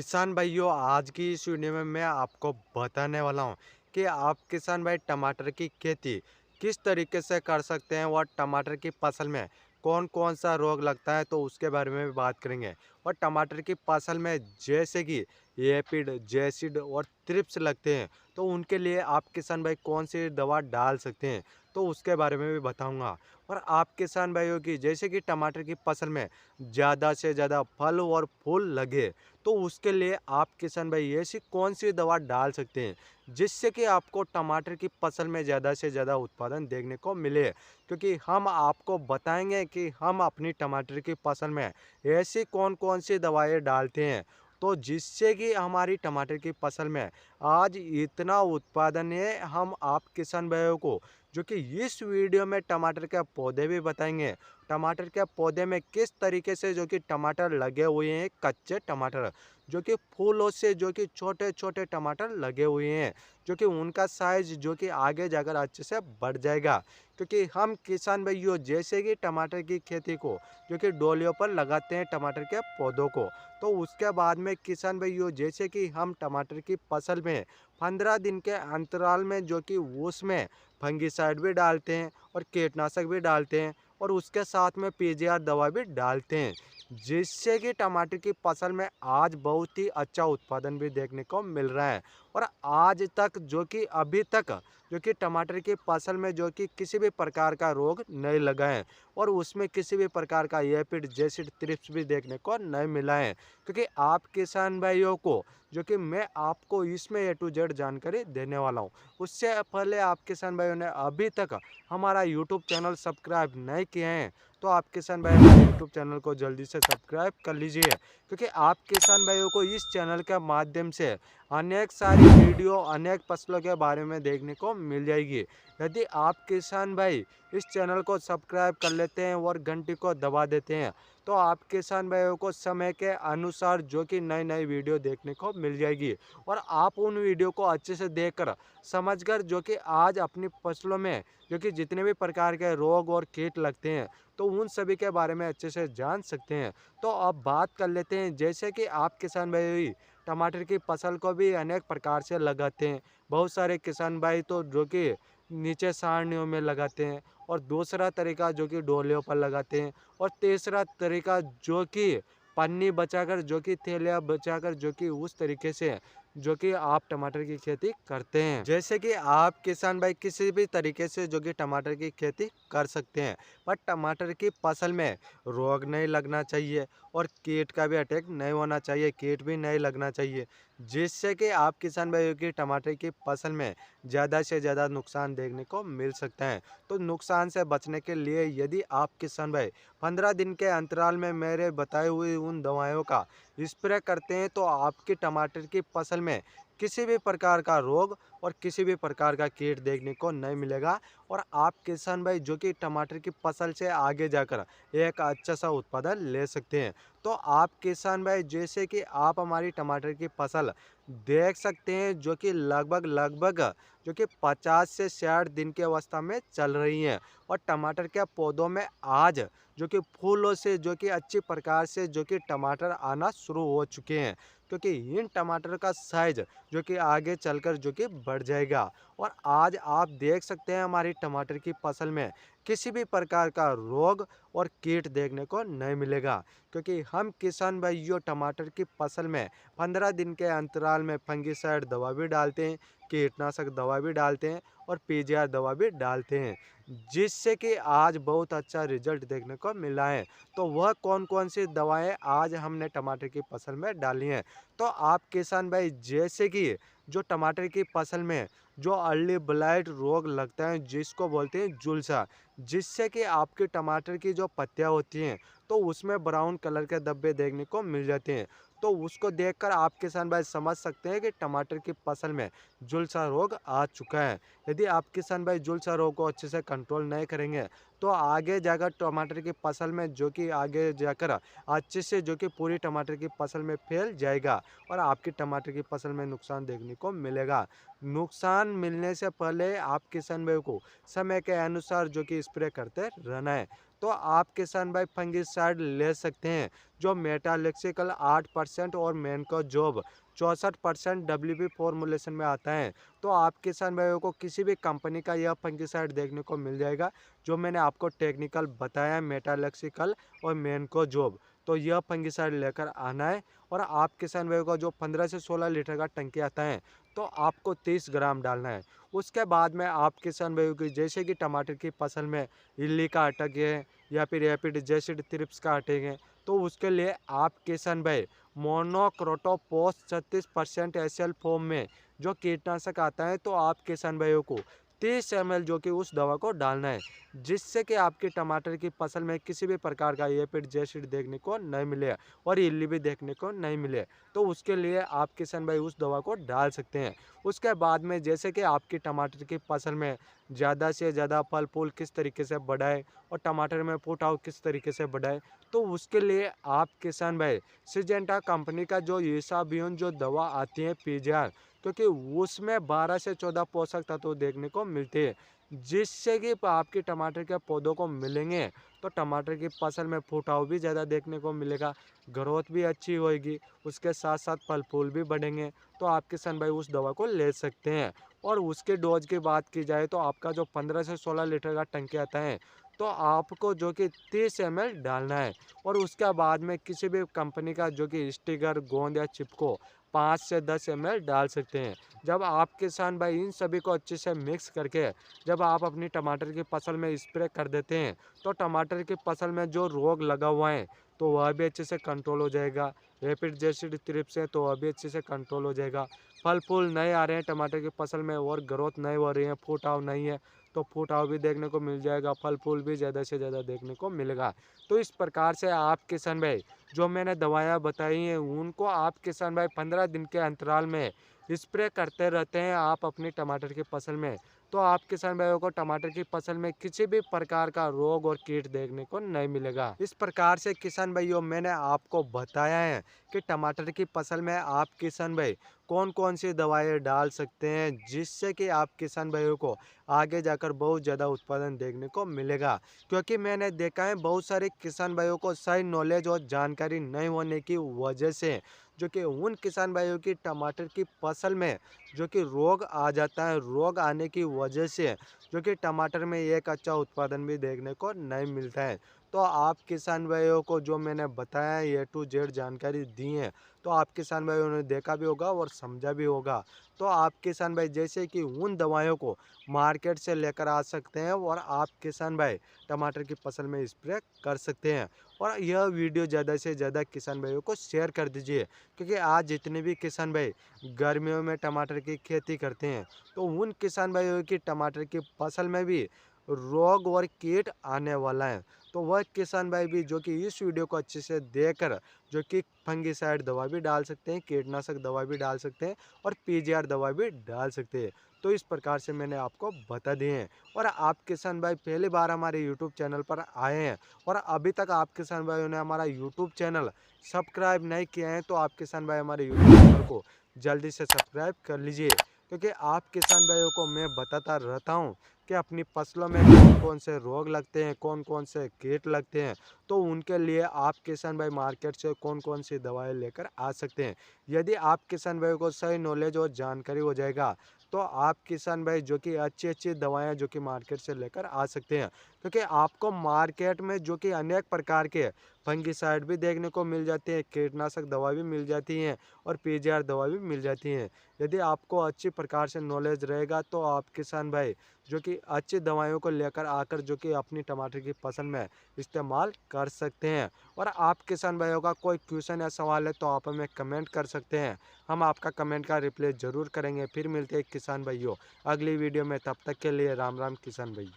किसान भाइयों, आज की इस वीडियो में मैं आपको बताने वाला हूँ कि आप किसान भाई टमाटर की खेती किस तरीके से कर सकते हैं और टमाटर की फसल में कौन कौन सा रोग लगता है तो उसके बारे में भी बात करेंगे। और टमाटर की फसल में जैसे कि एपिड, जैसिड और थ्रिप्स लगते हैं तो उनके लिए आप किसान भाई कौन सी दवा डाल सकते हैं तो उसके बारे में भी बताऊंगा। और आप किसान भाइयों की जैसे कि टमाटर की फसल में ज़्यादा से ज़्यादा फल और फूल लगे तो उसके लिए आप किसान भाई ऐसी कौन सी दवा डाल सकते हैं जिससे कि आपको टमाटर की फसल में ज़्यादा से ज़्यादा उत्पादन देखने को मिले। क्योंकि हम आपको बताएंगे कि हम अपनी टमाटर की फसल में ऐसी कौन कौन सी दवाएं डालते हैं तो जिससे कि हमारी टमाटर की फसल में आज इतना उत्पादन है। हम आप किसान भाइयों को जो कि इस वीडियो में टमाटर के पौधे भी बताएंगे, टमाटर के पौधे में किस तरीके से जो कि टमाटर लगे हुए हैं, कच्चे टमाटर जो कि फूलों से जो कि छोटे छोटे टमाटर लगे हुए हैं, जो कि उनका साइज जो कि आगे जाकर अच्छे से बढ़ जाएगा। क्योंकि हम किसान भाइयों जैसे कि टमाटर की खेती को जो कि डोलियों पर लगाते हैं टमाटर के पौधों को, तो उसके बाद में किसान भाइयों जैसे कि हम टमाटर की फसल में 15 दिन के अंतराल में जो कि उसमें फंगिसाइड भी डालते हैं और कीटनाशक भी डालते हैं और उसके साथ में पीजीआर दवा भी डालते हैं, जिससे कि टमाटर की फसल में आज बहुत ही अच्छा उत्पादन भी देखने को मिल रहा है। और आज तक जो कि अभी तक जो कि टमाटर की फसल में जो कि किसी भी प्रकार का रोग नहीं लगा है और उसमें किसी भी प्रकार का एपिड, जैसिड, थ्रिप्स भी देखने को नहीं मिला है। क्योंकि आप किसान भाइयों को जो कि मैं आपको इसमें ए टू जेड जानकारी देने वाला हूँ। उससे पहले आप किसान भाइयों ने अभी तक हमारा यूट्यूब चैनल सब्सक्राइब नहीं किए हैं तो आप किसान भाई हमारे यूट्यूब चैनल को जल्दी से सब्सक्राइब कर लीजिए। क्योंकि आप किसान भाइयों को इस चैनल के माध्यम से अनेक सारी वीडियो अनेक फसलों के बारे में देखने को मिल जाएगी। यदि आप किसान भाई इस चैनल को सब्सक्राइब कर लेते हैं और घंटी को दबा देते हैं तो आप किसान भाइयों को समय के अनुसार जो कि नई नई वीडियो देखने को मिल जाएगी। और आप उन वीडियो को अच्छे से देखकर समझकर जो कि आज अपनी फसलों में जो कि जितने भी प्रकार के रोग और कीट लगते हैं तो उन सभी के बारे में अच्छे से जान सकते हैं। तो अब बात कर लेते हैं जैसे कि आप किसान भाई टमाटर की फसल को भी अनेक प्रकार से लगाते हैं। बहुत सारे किसान भाई तो जो कि नीचे सारनियों में लगाते हैं और दूसरा तरीका जो कि डोलियों पर लगाते हैं और तीसरा तरीका जो कि पन्नी बचाकर जो कि थैलियाँ बचाकर जो कि उस तरीके से जो कि आप टमाटर की खेती करते हैं। जैसे कि आप किसान भाई किसी भी तरीके से जो कि टमाटर की खेती कर सकते हैं, पर टमाटर की फसल में रोग नहीं लगना चाहिए और कीट का भी अटैक नहीं होना चाहिए, कीट भी नहीं लगना चाहिए, जिससे कि आप किसान भाइयों की टमाटर की फसल में ज़्यादा से ज़्यादा नुकसान देखने को मिल सकता है। तो नुकसान से बचने के लिए यदि आप किसान भाई 15 दिन के अंतराल में मेरे बताए हुए उन दवाइयों का स्प्रे करते हैं तो आपकी टमाटर की फसल में किसी भी प्रकार का रोग और किसी भी प्रकार का कीट देखने को नहीं मिलेगा। और आप किसान भाई जो कि टमाटर की फसल से आगे जाकर एक अच्छा सा उत्पादन ले सकते हैं। तो आप किसान भाई जैसे कि आप हमारी टमाटर की फसल देख सकते हैं जो कि लगभग लगभग जो कि 50 से 60 दिन की अवस्था में चल रही हैं और टमाटर के पौधों में आज जो कि फूलों से जो कि अच्छी प्रकार से जो कि टमाटर आना शुरू हो चुके हैं। क्योंकि इन टमाटर का साइज जो कि आगे चलकर जो कि बढ़ जाएगा। और आज आप देख सकते हैं हमारी टमाटर की फसल में किसी भी प्रकार का रोग और कीट देखने को नहीं मिलेगा। क्योंकि हम किसान भाइयों टमाटर की फसल में 15 दिन के अंतराल में फंगिसाइड दवा भी डालते हैं, कीटनाशक दवा भी डालते हैं और पीजीआर दवा भी डालते हैं, जिससे कि आज बहुत अच्छा रिजल्ट देखने को मिला है। तो वह कौन कौन सी दवाएं आज हमने टमाटर की फसल में डाली हैं तो आप किसान भाई जैसे कि जो टमाटर की फसल में जो अर्ली ब्लाइट रोग लगता है जिसको बोलते हैं जुलसा, जिससे कि आपके टमाटर की जो पत्तियां होती हैं तो उसमें ब्राउन कलर के धब्बे देखने को मिल जाते हैं। तो उसको देखकर आप किसान भाई समझ सकते हैं कि टमाटर की फसल में जुलसा रोग आ चुका है। यदि आप किसान भाई जुलसा रोग को अच्छे से कंट्रोल नहीं करेंगे तो आगे जाकर टमाटर की फसल में जो कि आगे जाकर अच्छे से जो कि पूरी टमाटर की फसल में फैल जाएगा और आपकी टमाटर की फसल में नुकसान देखने को मिलेगा। नुकसान मिलने से पहले आप किसान भाई को समय के अनुसार जो कि स्प्रे करते रहना है। तो आप किसान भाई फंगिसाइड ले सकते हैं जो मेटालेक्सिकल 8% और मैनकोजोब 64% WP फॉर्मुलेशन में आता है। तो आप किसान भाइयों को किसी भी कंपनी का यह फंगिसाइड देखने को मिल जाएगा जो मैंने आपको टेक्निकल बताया, मेटालेक्सिकल और मैनकोजोब। तो यह फंगिसाइड लेकर आना है और आप किसान भाइयों का जो 15 से 16 लीटर का टंकी आता है तो आपको 30 ग्राम डालना है। उसके बाद में आप किसान भाइयों की जैसे कि टमाटर की फसल में इल्ली का अटक है या फिर एपिड जैसिड थ्रिप्स का अटैक है, तो उसके लिए आप किसान भाई मोनोक्रोटोफॉस 36% SL फॉर्म में जो कीटनाशक आता है, तो आप किसान भाइयों को 30 ml जो कि उस दवा को डालना है, जिससे कि आपके टमाटर की फसल में किसी भी प्रकार का एपिड जैसिड देखने को नहीं मिले और इल्ली भी देखने को नहीं मिले। तो उसके लिए आप किसान भाई उस दवा को डाल सकते हैं। उसके बाद में जैसे कि आपकी टमाटर की फसल में ज़्यादा से ज़्यादा फल फूल किस तरीके से बढ़ाए और टमाटर में फुटाव किस तरीके से बढ़ाए, तो उसके लिए आप किसान भाई सिजेंटा कंपनी का जो ईसाबियोन जो दवा आती है पीजीआर, क्योंकि उसमें 12 से 14 पोषक तत्व देखने को मिलते हैं, जिससे कि आपके टमाटर के पौधों को मिलेंगे तो टमाटर की फसल में फुटाव भी ज़्यादा देखने को मिलेगा, ग्रोथ भी अच्छी होगी, उसके साथ साथ फल फूल भी बढ़ेंगे। तो आप किसान भाई उस दवा को ले सकते हैं। और उसके डोज की बात की जाए तो आपका जो 15 से 16 लीटर का टंकी आता है, तो आपको जो कि 30 ml डालना है और उसके बाद में किसी भी कंपनी का जो कि स्टिकर, गोंद या चिपको 5 से 10 ml डाल सकते हैं। जब आप किसान भाई इन सभी को अच्छे से मिक्स करके जब आप अपनी टमाटर की फसल में स्प्रे कर देते हैं, तो टमाटर की फसल में जो रोग लगा हुआ है तो वह भी अच्छे से कंट्रोल हो जाएगा। रैपिड जैसिड थ्रिप्स है तो वह भी अच्छे से कंट्रोल हो जाएगा। फल फूल नए आ रहे हैं टमाटर की फसल में और ग्रोथ नहीं हो रही है, फुटाव नहीं है, तो फुटाव भी देखने को मिल जाएगा, फल फूल भी ज़्यादा से ज़्यादा देखने को मिलेगा। तो इस प्रकार से आप किसान भाई जो मैंने दवाइयाँ बताई हैं उनको आप किसान भाई 15 दिन के अंतराल में स्प्रे करते रहते हैं आप अपनी टमाटर की फसल में, तो आप किसान भाइयों को टमाटर की फसल में किसी भी प्रकार का रोग और कीट देखने को नहीं मिलेगा। इस प्रकार से किसान भाइयों मैंने आपको बताया है कि टमाटर की फसल में आप किसान भाई कौन कौन सी दवाएं डाल सकते हैं, जिससे कि आप किसान भाइयों को आगे जाकर बहुत ज़्यादा उत्पादन देखने को मिलेगा। क्योंकि मैंने देखा है बहुत सारे किसान भाइयों को सही नॉलेज और जानकारी नहीं होने की वजह से जो कि उन किसान भाइयों की टमाटर की फसल में जो कि रोग आ जाता है, रोग आने की वजह से जो कि टमाटर में एक अच्छा उत्पादन भी देखने को नहीं मिलता है। तो आप किसान भाइयों को जो मैंने बताया ए टू जेड जानकारी दी है, तो आप किसान भाइयों ने देखा भी होगा और समझा भी होगा। तो आप किसान भाई जैसे कि उन दवाइयों को मार्केट से लेकर आ सकते हैं और आप किसान भाई टमाटर की फसल में स्प्रे कर सकते हैं। और यह वीडियो ज़्यादा से ज़्यादा किसान भाइयों को शेयर कर दीजिए, क्योंकि आज जितने भी किसान भाई गर्मियों में टमाटर की खेती करते हैं, तो उन किसान भाइयों की टमाटर की फसल में भी रोग और कीट आने वाला है। तो वह किसान भाई भी जो कि इस वीडियो को अच्छे से देखकर जो कि फंगिसाइड दवा भी डाल सकते हैं, कीटनाशक दवा भी डाल सकते हैं और पीजीआर दवा भी डाल सकते हैं। तो इस प्रकार से मैंने आपको बता दिए हैं। और आप किसान भाई पहली बार हमारे यूट्यूब चैनल पर आए हैं और अभी तक आप किसान भाइयों ने हमारा यूट्यूब चैनल सब्सक्राइब नहीं किया है, तो आप किसान भाई हमारे यूट्यूब चैनल को जल्दी से सब्सक्राइब कर लीजिए, क्योंकि आप किसान भाइयों को मैं बताता रहता हूँ कि अपनी फसलों में कौन कौन से रोग लगते हैं, कौन कौन से कीट लगते हैं, तो उनके लिए आप किसान भाई मार्केट से कौन कौन सी दवाएं लेकर आ सकते हैं। यदि आप किसान भाइयों को सही नॉलेज और जानकारी हो जाएगा, तो आप किसान भाई जो कि अच्छी अच्छी दवाएं जो कि मार्केट से लेकर आ सकते हैं, क्योंकि आपको मार्केट में जो कि अनेक प्रकार के फंगिसाइड भी देखने को मिल जाते हैं, कीटनाशक दवा भी मिल जाती हैं और पीजीआर दवा भी मिल जाती हैं। यदि आपको अच्छी प्रकार से नॉलेज रहेगा, तो आप किसान भाई जो कि अच्छी दवाइयों को लेकर आकर जो कि अपनी टमाटर की फसल में इस्तेमाल कर सकते हैं। और आप किसान भाइयों का कोई क्वेश्चन या सवाल है तो आप हमें कमेंट कर सकते हैं, हम आपका कमेंट का रिप्लाई ज़रूर करेंगे। फिर मिलते हैं किसान भाइयों अगली वीडियो में, तब तक के लिए राम राम किसान भाई।